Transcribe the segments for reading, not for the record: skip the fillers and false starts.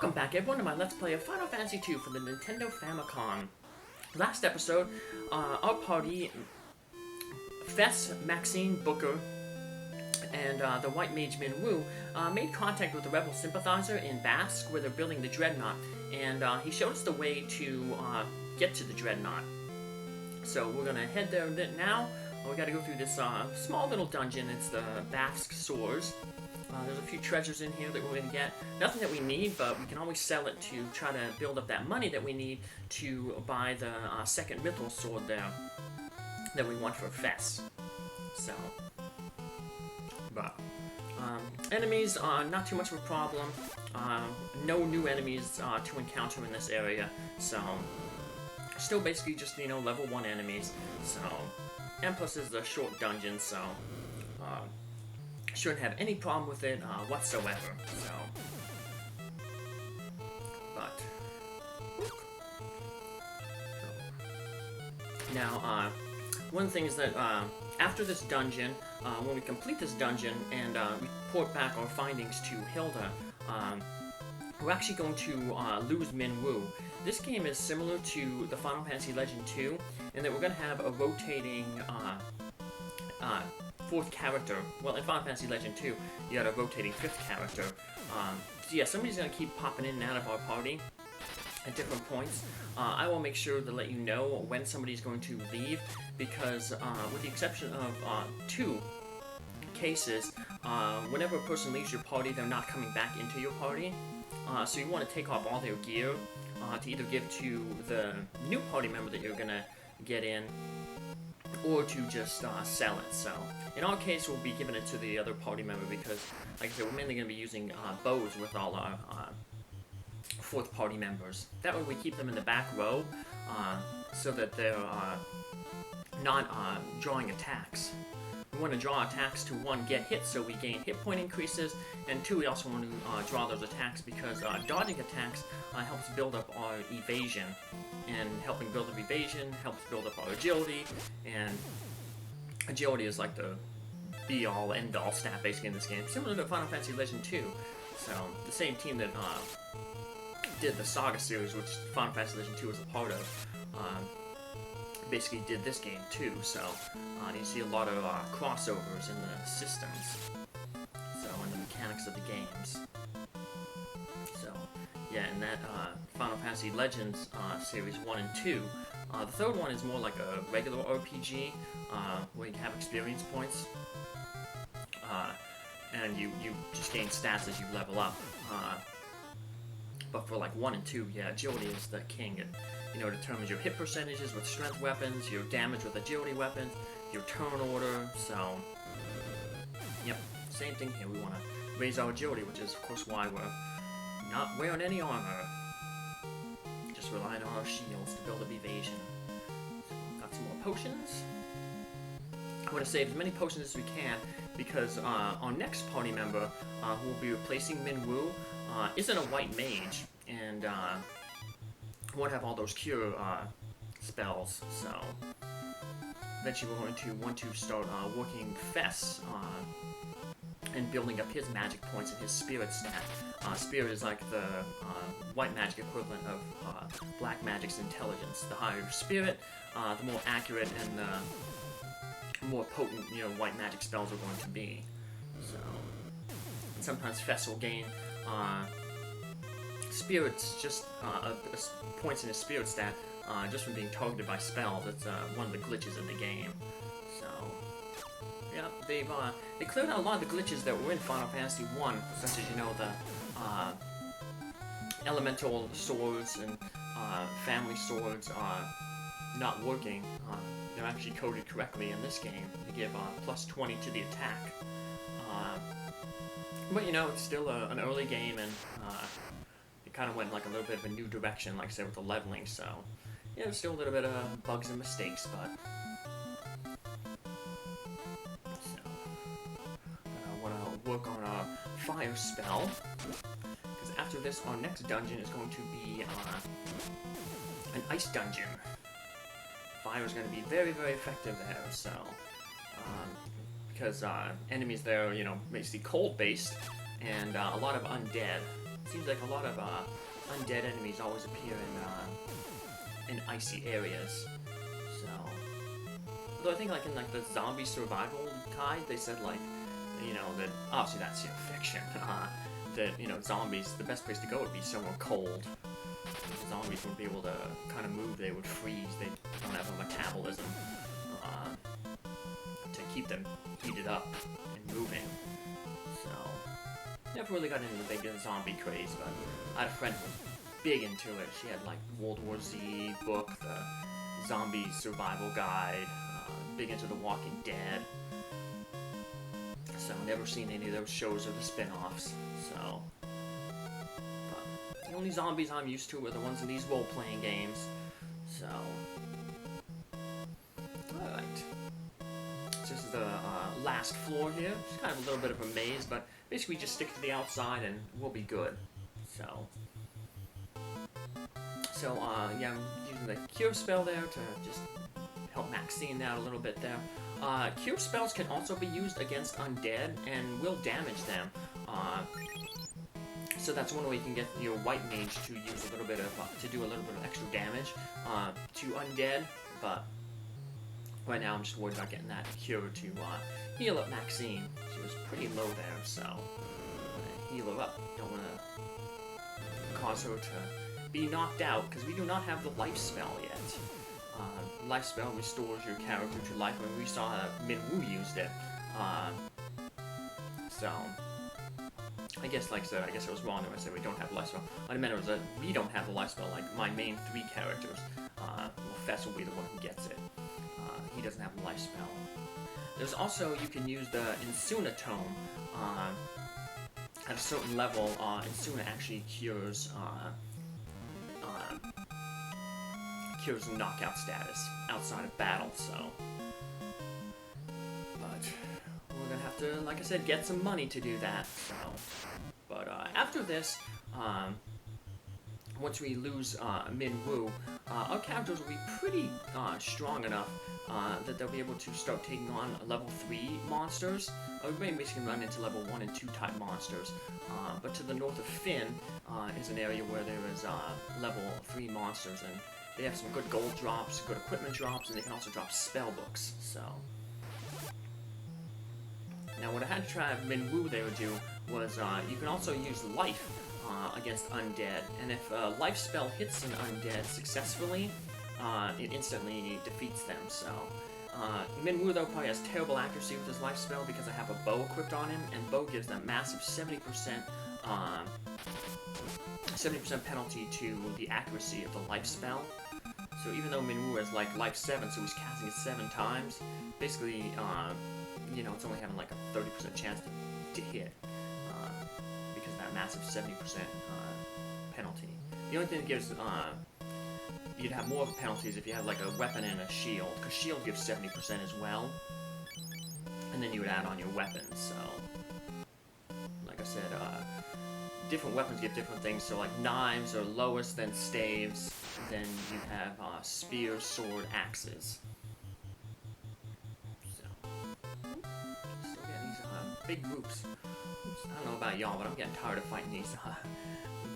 Welcome back everyone to my Let's Play of Final Fantasy II for the Nintendo Famicom. Last episode, our party, Fess, Maxine, Booker, and the White Mage Minwu made contact with the rebel sympathizer in Bafsk where they're building the Dreadnaught, and he showed us the way to get to the Dreadnaught. So we're gonna head there now. We gotta go through this small little dungeon. It's the Bafsk Sores. There's a few treasures in here that we're going to get. Nothing that we need, but we can always sell it to try to build up that money that we need to buy the second Rithal sword there that we want for Fess. So, but enemies are not too much of a problem. No new enemies to encounter in this area. So, still basically just, you know, level 1 enemies. So, and plus is the short dungeon, so shouldn't have any problem with it whatsoever. So, but now one thing is that after this dungeon, when we complete this dungeon and report back our findings to Hilda, we're actually going to lose Minwu. This game is similar to the Final Fantasy Legend 2 in that we're going to have a rotating fourth character. Well, in Final Fantasy Legend 2, you got a rotating fifth character. So yeah, somebody's going to keep popping in and out of our party at different points. I will make sure to let you know when somebody's going to leave, because with the exception of 2 cases, whenever a person leaves your party, they're not coming back into your party. So you want to take off all their gear to either give to the new party member that you're going to get in, or to just sell it. So, in our case, we'll be giving it to the other party member because, like I said, we're mainly going to be using bows with all our fourth party members. That way we keep them in the back row so that they're not drawing attacks. We want to draw attacks to, 1, get hits so we gain hit point increases, and 2, we also want to draw those attacks because dodging attacks helps build up our evasion, and helping build up evasion helps build up our agility, and agility is like the be-all, end-all stat basically in this game, similar to Final Fantasy Legend 2. So, the same team that did the Saga series, which Final Fantasy Legend 2 was a part of, basically did this game too, so you see a lot of crossovers in the systems, so in the mechanics of the games. So yeah, in that Final Fantasy Legends series 1 and 2, the third one is more like a regular RPG where you have experience points, and you just gain stats as you level up. But for like 1 and 2, yeah, agility is the king. It, you know, determines your hit percentages with strength weapons, your damage with agility weapons, your turn order, so yep, same thing here. We want to raise our agility, which is of course why we're not wearing any armor. Just relying on our shields to build up evasion. So, got some more potions. I want to save as many potions as we can because our next party member, who will be replacing Minwu, isn't a white mage, and won't have all those cure spells, so eventually we're going to want to start working Fess and building up his magic points and his spirit stat. Spirit is like the white magic equivalent of black magic's intelligence. The higher your spirit, the more accurate and the more potent, you know, white magic spells are going to be. So, and sometimes Fess will gain spirits, just points in his spirit stat, just from being targeted by spells. That's one of the glitches in the game. So, yeah, they cleared out a lot of the glitches that were in Final Fantasy 1, such as, you know, the elemental swords and family swords are not working. They're actually coded correctly in this game. They give plus 20 to the attack. But, you know, it's still an early game, and it kind of went like a little bit of a new direction, like I said, with the leveling, so yeah, there's still a little bit of bugs and mistakes, but so I want to work on a fire spell, because after this, our next dungeon is going to be an ice dungeon. Fire is going to be very, very effective there, so because enemies there are, you know, basically cold-based, and a lot of undead. seems like a lot of undead enemies always appear in icy areas. So, although I think like in like the zombie survival guide, they said like, you know, that obviously that's, you know, fiction. That, you know, zombies, the best place to go would be somewhere cold. The zombies wouldn't be able to kind of move; they would freeze. They don't have a metabolism to keep them heated up and moving. So, never really got into the big zombie craze, but I had a friend who was big into it. She had like World War Z book, the zombie survival guide, big into The Walking Dead. So never seen any of those shows or the spin-offs. So, but the only zombies I'm used to are the ones in these role-playing games. So, all right. This is the last floor here. It's kind of a little bit of a maze, but basically just stick to the outside and we'll be good. So yeah, I'm using the cure spell there to just help Maxine out a little bit there. Cure spells can also be used against undead and will damage them. So that's one way you can get your white mage to use a little bit of to do a little bit of extra damage to undead. But right now I'm just worried about getting that cure to heal up Maxine. She was pretty low there, so I'm gonna heal her up. Don't want to cause her to be knocked out because we do not have the life spell yet. Life spell restores your character to life. When we saw Minwu used it, so I guess, like I said, I guess I was wrong when I said we don't have the life spell. What I meant was that we don't have the life spell. Like my main 3 characters, well, Fess will be the one who gets it. He doesn't have the life spell. There's also, you can use the Insuna Tome. At a certain level, Insuna actually cures knockout status outside of battle, so. But we're gonna have to, like I said, get some money to do that, so. But after this, once we lose Minwu, our characters will be pretty strong enough that they'll be able to start taking on level 3 monsters. We may basically run into level 1 and 2 type monsters. But to the north of Finn is an area where there is level 3 monsters, and they have some good gold drops, good equipment drops, and they can also drop spell books. So now what I had to try Minwu there to do was you can also use life against undead, and if a life spell hits an undead successfully, it instantly defeats them. So Minwu though probably has terrible accuracy with his life spell because I have a bow equipped on him, and bow gives them massive 70% penalty to the accuracy of the life spell. So even though Minwu has like life 7, so he's casting it 7 times, basically, you know, it's only having like a 30% chance to hit because of that massive 70% penalty. The only thing that gives you'd have more penalties if you have like a weapon and a shield, because shield gives 70% as well, and then you would add on your weapons. So, like I said, different weapons give different things. So like knives are lowest, then staves, then you have spears, sword, axes. So, still getting these big groups. I don't know about y'all, but I'm getting tired of fighting these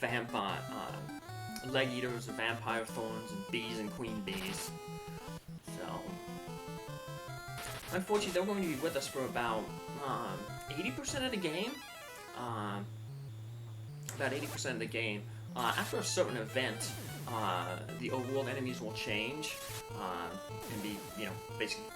vampire leg eaters, vampire thorns, and bees and queen bees. So, unfortunately, they're going to be with us for about 80% of the game. About 80% of the game. After a certain event, the overworld enemies will change and be, you know, basically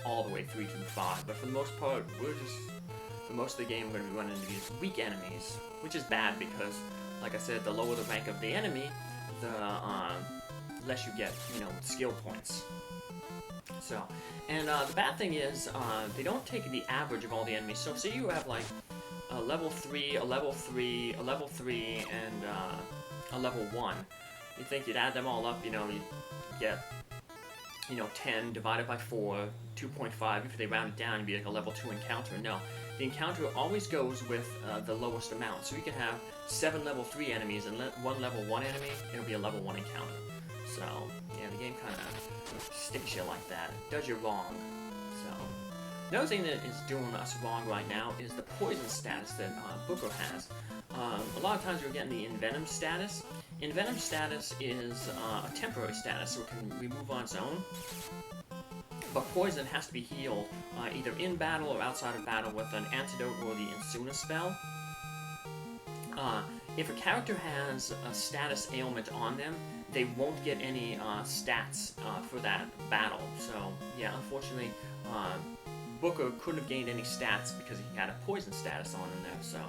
all the way 3 through 5. But for the most part, for most of the game, we're going to be running into these weak enemies, which is bad because, like I said, the lower the rank of the enemy, the less you get, you know, skill points. So, and the bad thing is, they don't take the average of all the enemies. So, say you have like a level 3, a level 3, a level 3, and a level 1. You think you'd add them all up, you know, you get, you know, 10 divided by 4, 2.5. If they round it down, it'd be like a level 2 encounter. No, the encounter always goes with the lowest amount. So you can have 7 level 3 enemies and 1 level 1 enemy, it'll be a level 1 encounter. So, yeah, the game kind of sticks you like that. It does you wrong. So, Another thing that is doing us wrong right now is the poison status that Booker has. A lot of times we're getting the Envenom status. Envenom status is a temporary status, so it can remove on its own. But poison has to be healed either in battle or outside of battle with an antidote or the Insuna spell. If a character has a status ailment on them, they won't get any stats for that battle. So, yeah, unfortunately, Booker couldn't have gained any stats because he had a poison status on him there. So,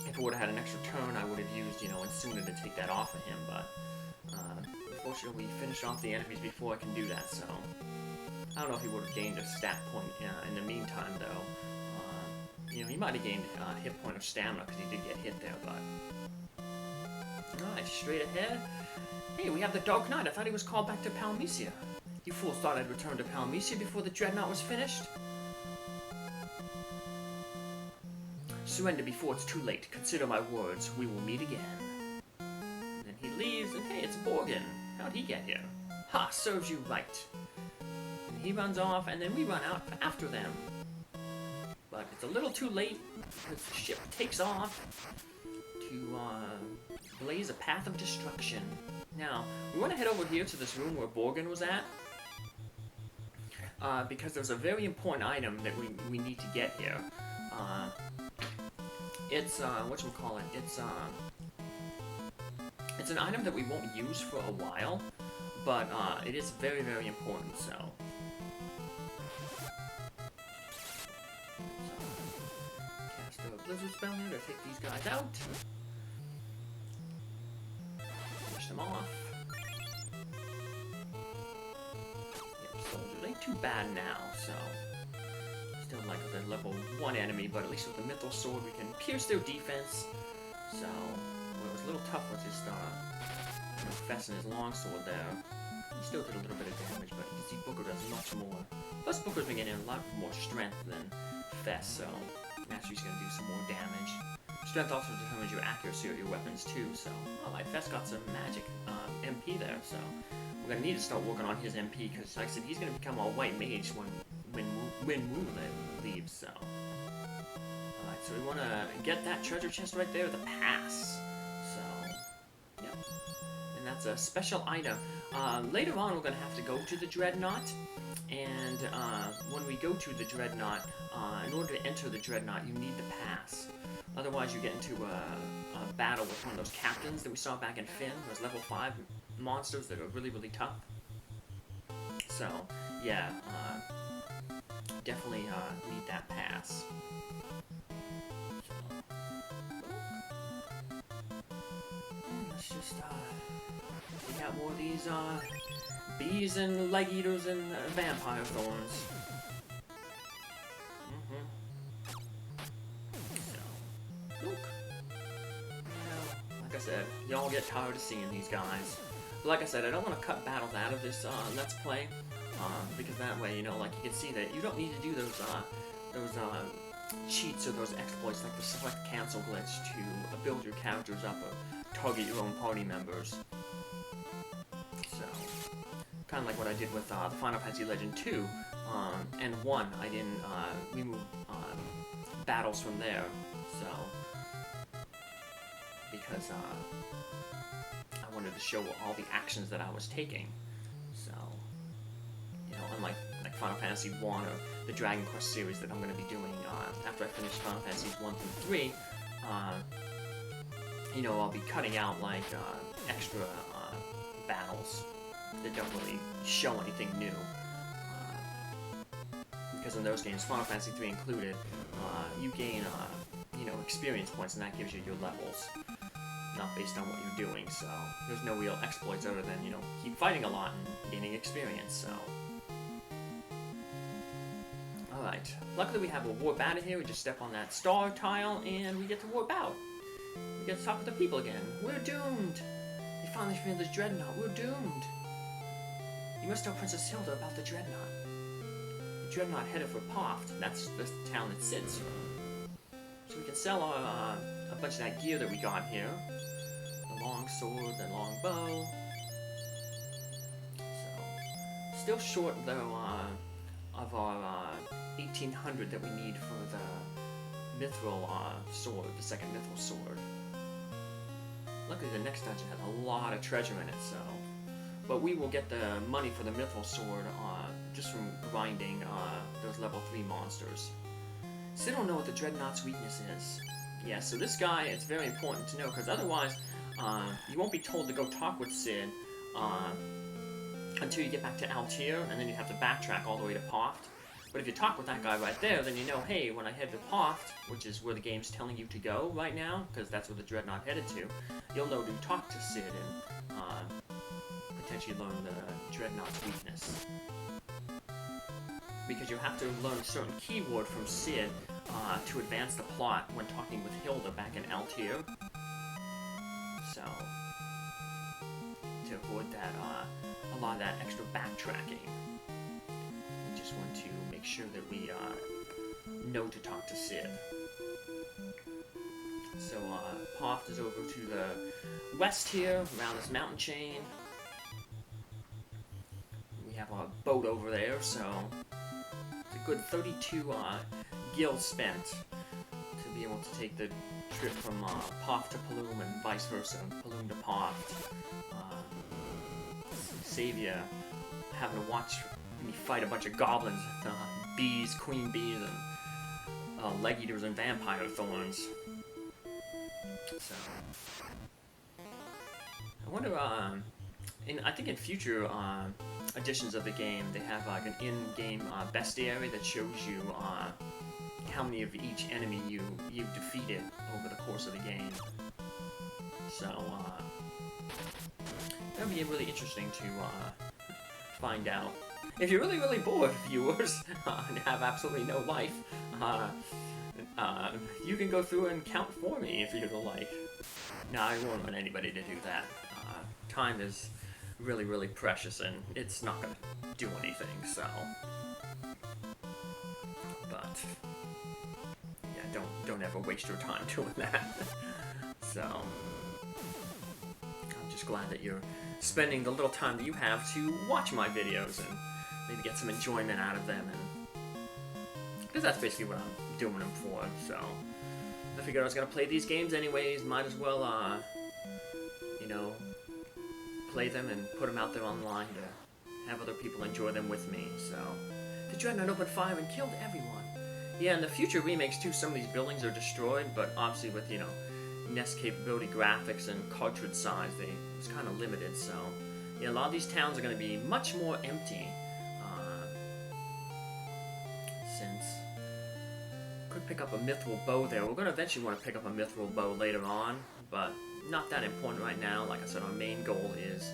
if I would have had an extra turn, I would have used, Insuna to take that off of him. But, unfortunately, we finished off the enemies before I can do that. So, I don't know if he would have gained a stat point in the meantime, though. He might have gained a hit point of stamina because he did get hit there, but... Alright, straight ahead. Hey, we have the Dark Knight. I thought he was called back to Palamecia. You fools thought I'd return to Palamecia before the Dreadnaught was finished? Surrender before it's too late. Consider my words. We will meet again. And then he leaves, and hey, it's Borgin. How'd he get here? Ha, serves you right. And he runs off, and then we run out after them. But it's a little too late because the ship takes off to blaze a path of destruction. Now, we want to head over here to this room where Borgin was at, because there's a very important item that we need to get here. It's whatchamacallit, it's an item that we won't use for a while, but it is very, very important, so... Blizzard spell here to take these guys out. Finish them off. Yep, soldiers ain't too bad now, so... Still like a level 1 enemy, but at least with the Mythos Sword we can pierce their defense. So, what was a little tough was just, Fess and his longsword there. He still did a little bit of damage, but you can see Booker does much more. Plus Booker's been getting a lot more strength than Fess, so... Naturally, he's going to do some more damage. Strength also determines your accuracy of your weapons, too, so... Alright, Fess got some magic MP there, so... We're going to need to start working on his MP, because, like I said, he's going to become a white mage when Minwu leaves, so... Alright, so we want to get that treasure chest right there, the pass. So... Yep. And that's a special item. Later on, we're going to have to go to the Dreadnaught. And when we go to the Dreadnaught, in order to enter the Dreadnaught, you need the pass. Otherwise, you get into a battle with one of those captains that we saw back in Finn, those level 5 monsters that are really, really tough. So, yeah, definitely need that pass. Let's just take out more of these bees and leg eaters and vampire thorns. So, look. Well, like I said, y'all get tired of seeing these guys. But like I said, I don't want to cut battles out of this Let's Play, because that way, like you can see that you don't need to do those cheats or those exploits like the select cancel glitch to build your characters up or target your own party members. So, kind of like what I did with the Final Fantasy Legend 2 and 1. I didn't remove battles from there, so because I wanted to show all the actions that I was taking. So, unlike Final Fantasy 1 or the Dragon Quest series that I'm going to be doing after I finish Final Fantasies 1 through 3, I'll be cutting out extra battles that don't really show anything new. Because in those games, Final Fantasy 3 included, you gain experience points, and that gives you your levels, not based on what you're doing. So there's no real exploits other than keep fighting a lot and gaining experience. So. Alright, luckily we have a warp out of here. We just step on that star tile and we get to warp out. We get to talk with the people again. We're doomed! We finally found this Dreadnaught. We're doomed! You must tell Princess Hilda about the Dreadnaught. The Dreadnaught headed for Pafsk. That's the town it sits. So we can sell a bunch of that gear that we got here. The long sword, the long bow. So, still short though, of our 1800 that we need for the mithril sword, the second mithril sword. Luckily the next dungeon has a lot of treasure in it, so... But we will get the money for the mithril sword just from grinding those level 3 monsters. Still don't know what the Dreadnaught's weakness is. Yeah, so this guy, it's very important to know, because otherwise you won't be told to go talk with Sid until you get back to Altair, and then you have to backtrack all the way to Poft. But if you talk with that guy right there, then you know, hey, when I head to Poft, which is where the game's telling you to go right now, because that's where the Dreadnought headed to, you'll know to talk to Sid and potentially learn the Dreadnaught's weakness. Because you have to learn a certain keyword from Sid to advance the plot when talking with Hilda back in Altair. So, to avoid that, a lot of that extra backtracking. We just want to make sure that we know to talk to Sid. So, Poft is over to the west here, around this mountain chain. We have a boat over there, so it's a good 32 gil spent to be able to take the trip from Poft to Paloom and vice versa, Paloom to Poft. Save you having to watch me fight a bunch of goblins, bees, queen bees, and leg eaters and vampire thorns. So, I wonder, I think in future editions of the game, they have like an in-game bestiary that shows you how many of each enemy you've defeated over the course of the game. So, that'd be really interesting to find out. If you're really, really bored, viewers, and have absolutely no life, you can go through and count for me if you'd like. No, I won't want anybody to do that. Time is really, really precious, and it's not going to do anything, so... But, yeah, don't ever waste your time doing that. So, I'm just glad that you're spending the little time that you have to watch my videos and maybe get some enjoyment out of them, and because that's basically what I'm doing them for. So I figured I was gonna play these games anyways, might as well you know, play them and put them out there online to have other people enjoy them with me. So the Dreadnought opened fire and killed everyone. Yeah, in the future remakes too, some of these buildings are destroyed, but obviously with, you know, NES capability graphics and cartridge size, it's kind of limited. So yeah, a lot of these towns are going to be much more empty. Since could pick up a mithril bow there. We're going to eventually want to pick up a mithril bow later on, but not that important right now. Like I said, our main goal is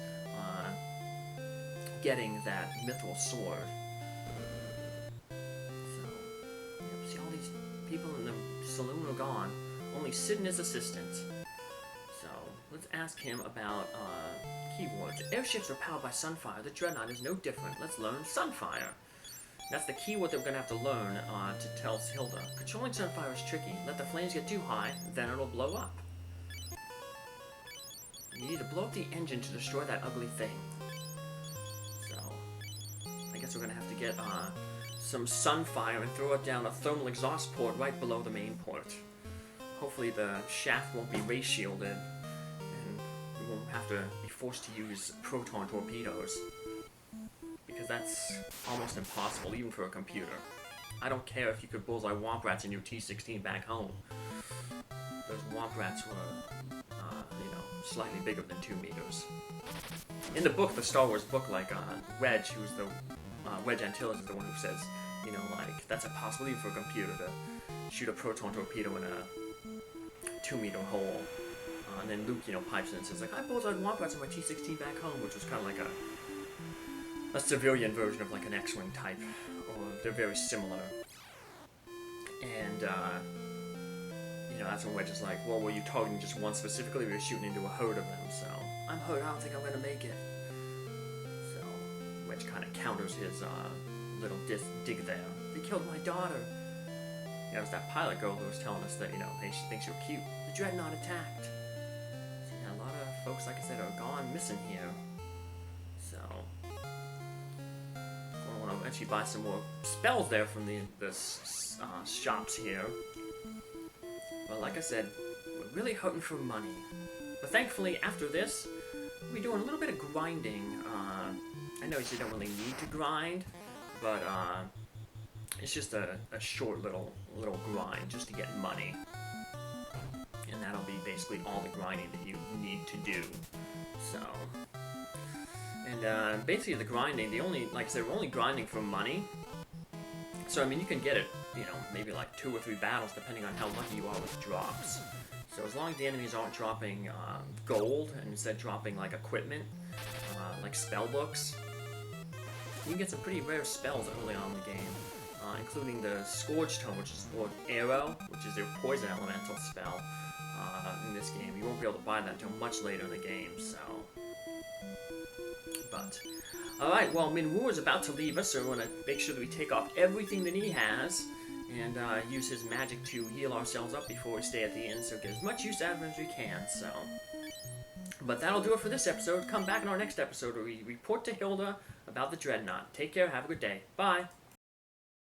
getting that mithril sword. So, yep, see all these people in the saloon are gone. Only Sid and his assistant. So, let's ask him about keywords. Airships are powered by Sunfire. The Dreadnought is no different. Let's learn Sunfire. That's the keyword that we're going to have to learn to tell Hilda. Controlling Sunfire is tricky. Let the flames get too high, then it'll blow up. You need to blow up the engine to destroy that ugly thing. So, I guess we're going to have to get some Sunfire and throw it down a thermal exhaust port right below the main port. Hopefully the shaft won't be ray shielded, and we won't have to be forced to use proton torpedoes. Because that's almost impossible, even for a computer. I don't care if you could bullseye Womp Rats in your T-16 back home. Those Womp Rats were, you know, slightly bigger than 2 meters. In the book, the Star Wars book, like, Wedge, who's the, Wedge Antilles is the one who says, you know, like, that's impossible even for a computer to shoot a proton torpedo in a 2-meter hole. And then Luke, you know, pipes in and says, like, I bullseyed Womp Rats in my T-16 back home, which was kind of like a civilian version of like an X-Wing type, or they're very similar. And, you know, that's when Wedge is like, well, were you targeting just one specifically, or were you shooting into a herd of them? So, I'm hurt, I don't think I'm gonna make it. So, Wedge kind of counters his, little dig there. They killed my daughter. Yeah, it was that pilot girl who was telling us that, you know, hey, she thinks you're cute. The Dreadnought attacked. So, yeah, a lot of folks, like I said, are gone missing here. So, eventually buy some more spells there from the shops here. But like I said, we're really hurting for money. But thankfully, after this, we'll be doing a little bit of grinding. I know you don't really need to grind, but it's just a short little grind just to get money. And that'll be basically all the grinding that you need to do. So, and basically the grinding, like I said, we're only grinding for money. So I mean, you can get it, you know, maybe like 2 or 3 battles depending on how lucky you are with drops. So as long as the enemies aren't dropping gold and instead dropping like equipment, like spell books, you can get some pretty rare spells early on in the game, including the Scourge Tome, which is or Arrow, which is their poison elemental spell. In this game, you won't be able to buy that until much later in the game. So, but all right, well, Minwu is about to leave us, so we want to make sure that we take off everything that he has and use his magic to heal ourselves up before we stay at the inn, so get as much use out of it as we can. So, but that'll do it for this episode. Come back in our next episode where we report to Hilda about the Dreadnaught. Take care. Have a good day. Bye.